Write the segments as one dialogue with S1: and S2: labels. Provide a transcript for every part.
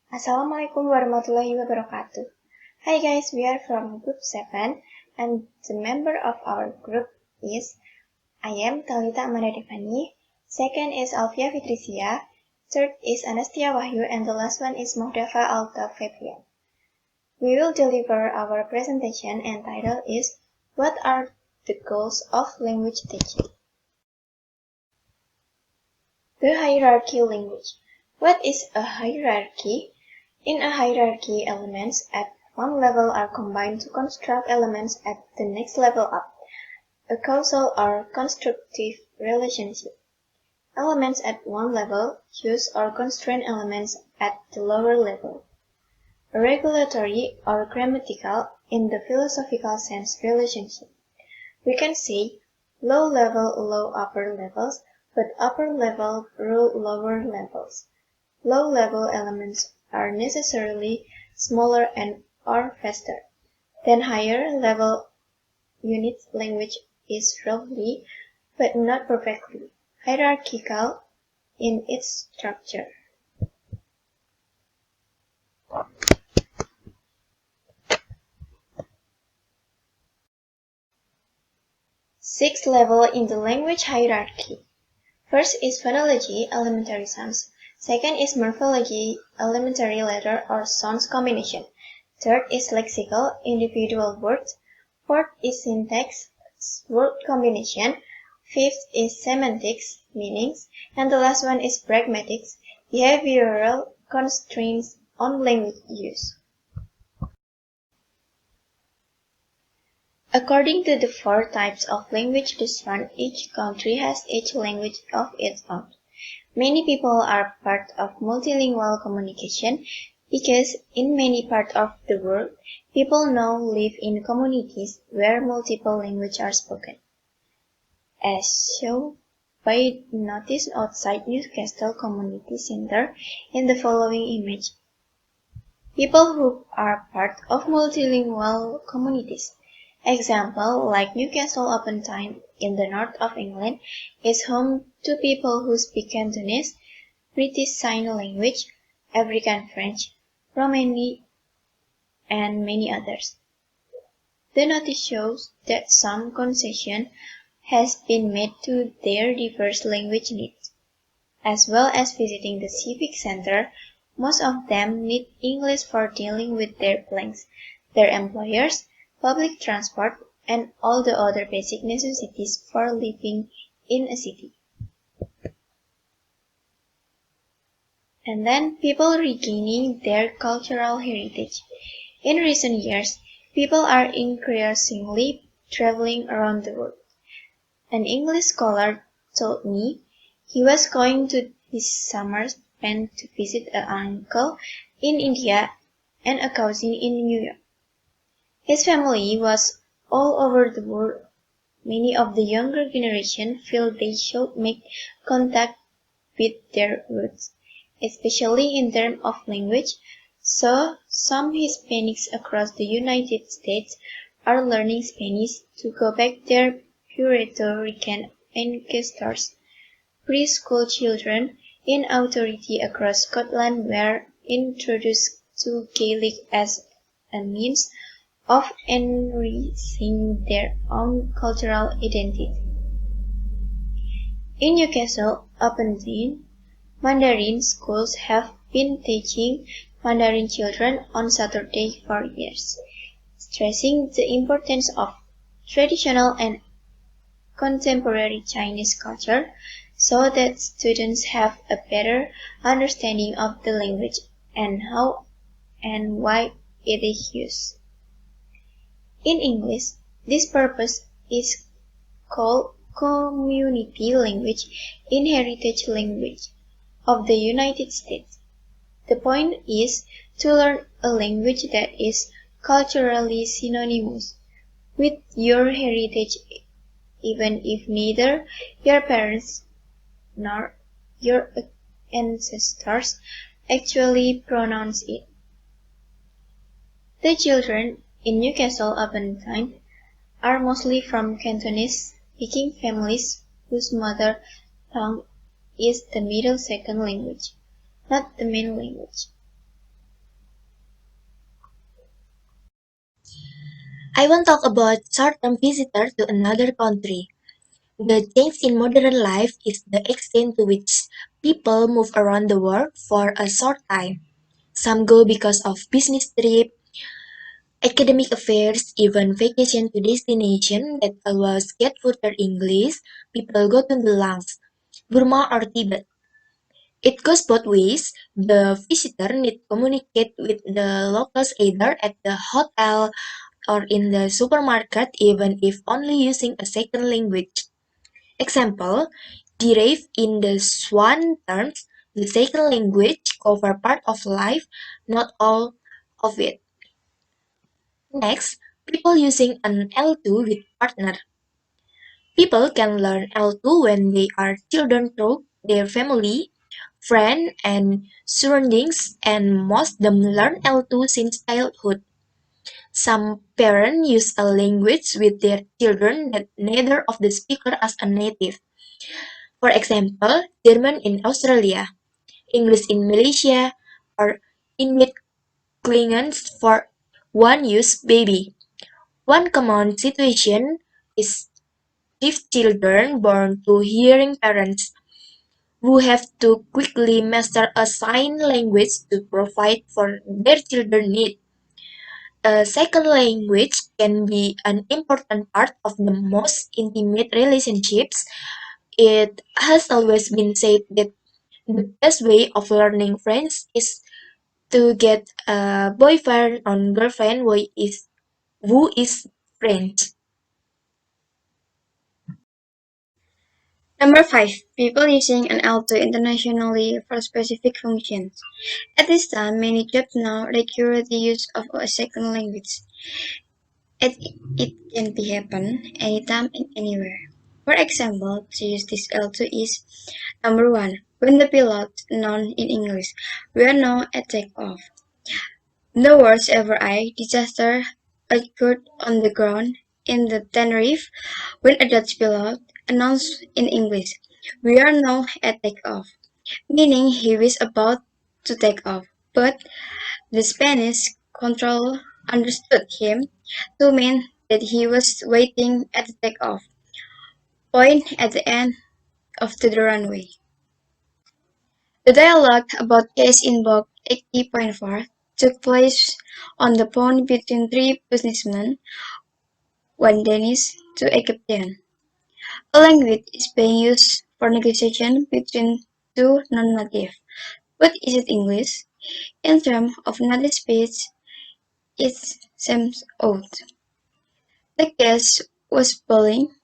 S1: Assalamualaikum warahmatullahi wabarakatuh. Hi guys, we are from group 7 and the member of our group is I am Talitha Devany, second is Alfiyah Fitrisia, third is Annastya Wahyu, and the last one is Moch, Daffa, Althof, Febrian. We will deliver our presentation and title is What are the goals of language teaching? The hierarchy language. What is a hierarchy? In a hierarchy, elements at one level are combined to construct elements at the next level up, a causal or constructive relationship. Elements at one level use or constrain elements at the lower level. A regulatory or grammatical, in the philosophical sense, relationship. We can say low level rule upper levels, but upper level rule lower levels. Low level elements are necessarily smaller and or faster than higher level units. Language is roughly, but not perfectly, hierarchical in its structure. Six levels in the language hierarchy. First is phonology, elementary sounds. Second is morphology, elementary letter or sounds combination. Third is lexical, individual words. Fourth is syntax, word combination. Fifth is semantics, meanings. And the last one is pragmatics, behavioral constraints on language use. According to the four types of language described, each country has each language of its own. Many people are part of multilingual communication because in many parts of the world, people now live in communities where multiple languages are spoken. As shown by notice outside Newcastle Community Center in the following image. People who are part of multilingual communities. Example, like Newcastle upon Tyne in the north of England, is home to people who speak Cantonese, British Sign Language, African French, Romani, and many others. The notice shows that some concession has been made to their diverse language needs. As well as visiting the Civic Center, most of them need English for dealing with their blanks, their employers, public transport, and all the other basic necessities for living in a city. And then people regaining their cultural heritage. In recent years, people are increasingly traveling around the world. An English scholar told me he was going to this summer spent to visit an uncle in India and a cousin in New York. His family was all over the world. Many of the younger generation feel they should make contact with their roots, especially in terms of language, so some Hispanics across the United States are learning Spanish to go back their Puerto Rican ancestors. Preschool children in authority across Scotland were introduced to Gaelic as a means of enriching their own cultural identity. In Newcastle upon Tyne, Mandarin schools have been teaching Mandarin children on Saturday for years, stressing the importance of traditional and contemporary Chinese culture so that students have a better understanding of the language and how and why it is used. In English, this purpose is called community language in heritage language of the United States. The point is to learn a language that is culturally synonymous with your heritage even if neither your parents nor your ancestors actually pronounce it. The children in Newcastle upon Tyne are mostly from Cantonese-speaking families whose mother tongue is the middle second language, not the main language.
S2: I want to talk about short-term visitor to another country. The change in modern life is the extent to which people move around the world for a short time. Some go because of business trip, academic affairs, even vacation to destination that allows get further English. People go to the Laos, Burma or Tibet. It goes both ways. The visitor need communicate with the locals either at the hotel or in the supermarket even if only using a second language. Example, derived in the Swan terms, the second language cover part of life, not all of it. Next, people using an L2 with partner. People can learn L2 when they are children through their family, friend, and surroundings, and most them learn L2 since childhood. Some parents use a language with their children that neither of the speaker as a native. For example, German in Australia, English in Malaysia, or Inuit Klingons for one-use baby. One common situation is deaf children born to hearing parents who have to quickly master a sign language to provide for their children's needs. A second language can be an important part of the most intimate relationships. It has always been said that the best way of learning French is to get a boyfriend or girlfriend who is French.
S1: Number 5. People using an L2 internationally for specific functions. At this time, many jobs now require the use of a second language. It can be happen anytime and anywhere. For example, to use this L2 is number 1. When the pilot known in English, we are now at takeoff. The worst ever eye disaster occurred on the ground in the Tenerife when a Dutch pilot announced in English, "We are now at takeoff," meaning he was about to take off. But the Spanish controller understood him to mean that he was waiting at the takeoff point at the end of the runway. The dialogue about case in book 80.4 took place on the phone between three businessmen, one Danish to a captain. A language is being used for negotiation between two non-native. But is it English? In terms of native speech, it seems odd. The case was spelling.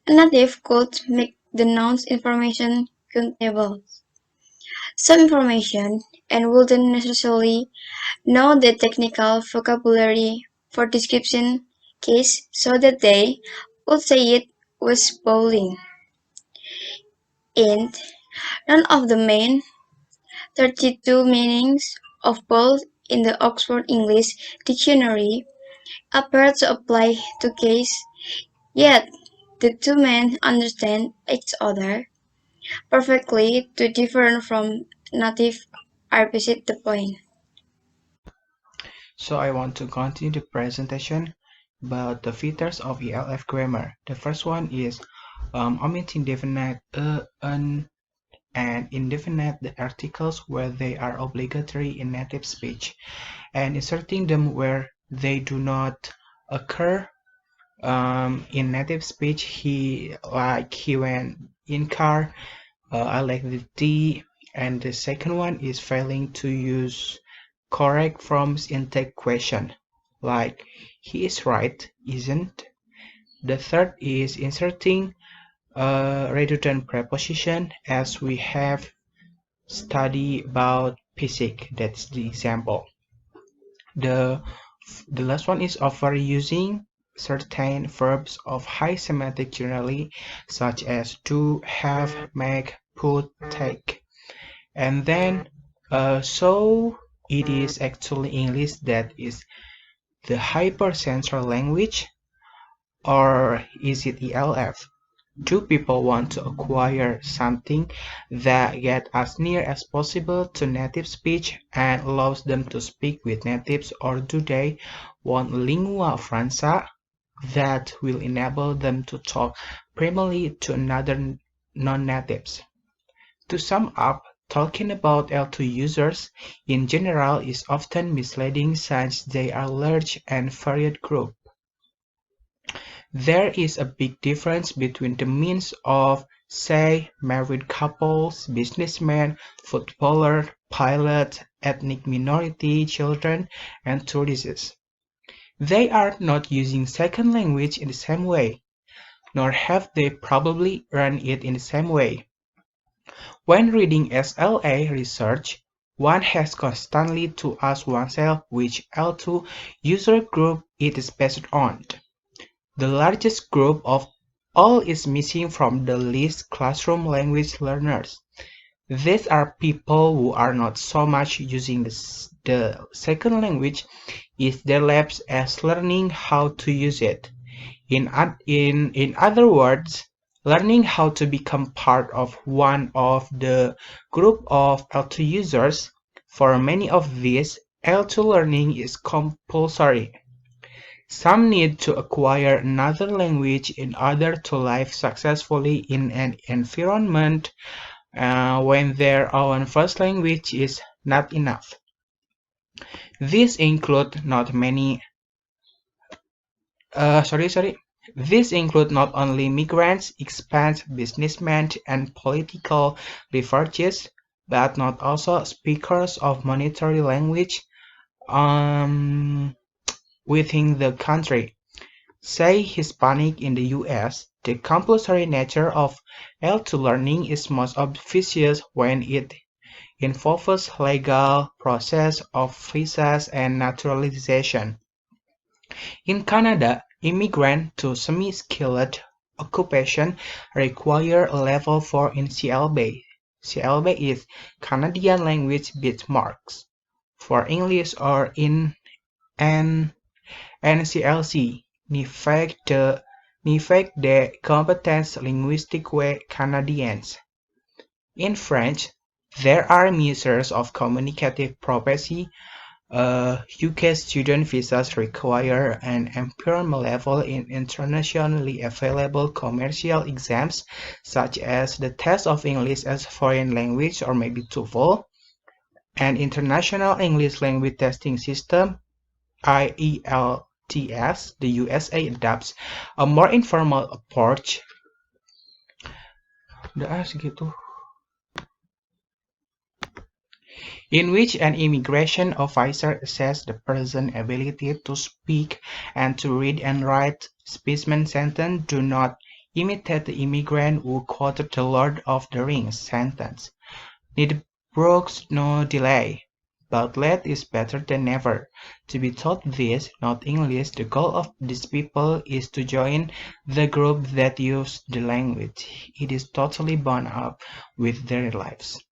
S1: A native could make the nouns information countable. Some information and wouldn't necessarily know the technical vocabulary for description case so that they would say it was bowling. And none of the main 32 meanings of bowl in the Oxford English Dictionary appear to apply to case, yet the two men understand each other perfectly to differ from native are beside the point.
S3: So I want to continue the presentation about the features of ELF grammar. The first one is omitting definite and indefinite the articles where they are obligatory in native speech and inserting them where they do not occur. In native speech, he went in car. I like the T. And the second one is failing to use correct forms in take question, like he is right, isn't. The third is inserting a redundant preposition as we have studied about physics. That's the example. The the last one is overusing certain verbs of high semantic generally, such as do, have, make, put, take. And then, so it is actually English that is the hypercentral language, or is it ELF? Do people want to acquire something that gets as near as possible to native speech and allows them to speak with natives, or do they want lingua franca that will enable them to talk primarily to another non-natives? To sum up, talking about L2 users in general is often misleading since they are large and varied group. There is a big difference between the means of, say, married couples, businessmen, footballers, pilots, ethnic minority children, and tourists. They are not using second language in the same way, nor have they probably learned it in the same way. When reading SLA research, one has constantly to ask oneself which L2 user group it is based on. The largest group of all is missing from the list: classroom language learners. These are people who are not so much using the second language in their labs as learning how to use it. In other words, learning how to become part of one of the group of L2 users. For many of these, L2 learning is compulsory. Some need to acquire another language in order to live successfully in an environment when their own first language is not enough. These include not many These include not only migrants, expats, businessmen, and political refugees, but not also speakers of monetary language within the country. Say Hispanic in the US, the compulsory nature of L2 learning is most obvious when it involves legal process of visas and naturalization. In Canada, immigrants to semi-skilled occupation require a level 4 in CLB. CLB is Canadian Language Benchmarks for English, or in N NCLC, Niveau de compétence linguistique canadienne. In French, there are measures of communicative proficiency. UK student visas require an employment level in internationally available commercial exams, such as the test of English as foreign language, or maybe TOEFL, and International English Language Testing System (IELTS). The USA adopts a more informal approach. In which an immigration officer assesses the person's ability to speak and to read and write. Specimen sentence: do not imitate the immigrant who quoted the Lord of the Rings sentence. Need brooks no delay, but late is better than never. To be taught this, not English, the goal of these people is to join the group that use the language. It is totally bound up with their lives.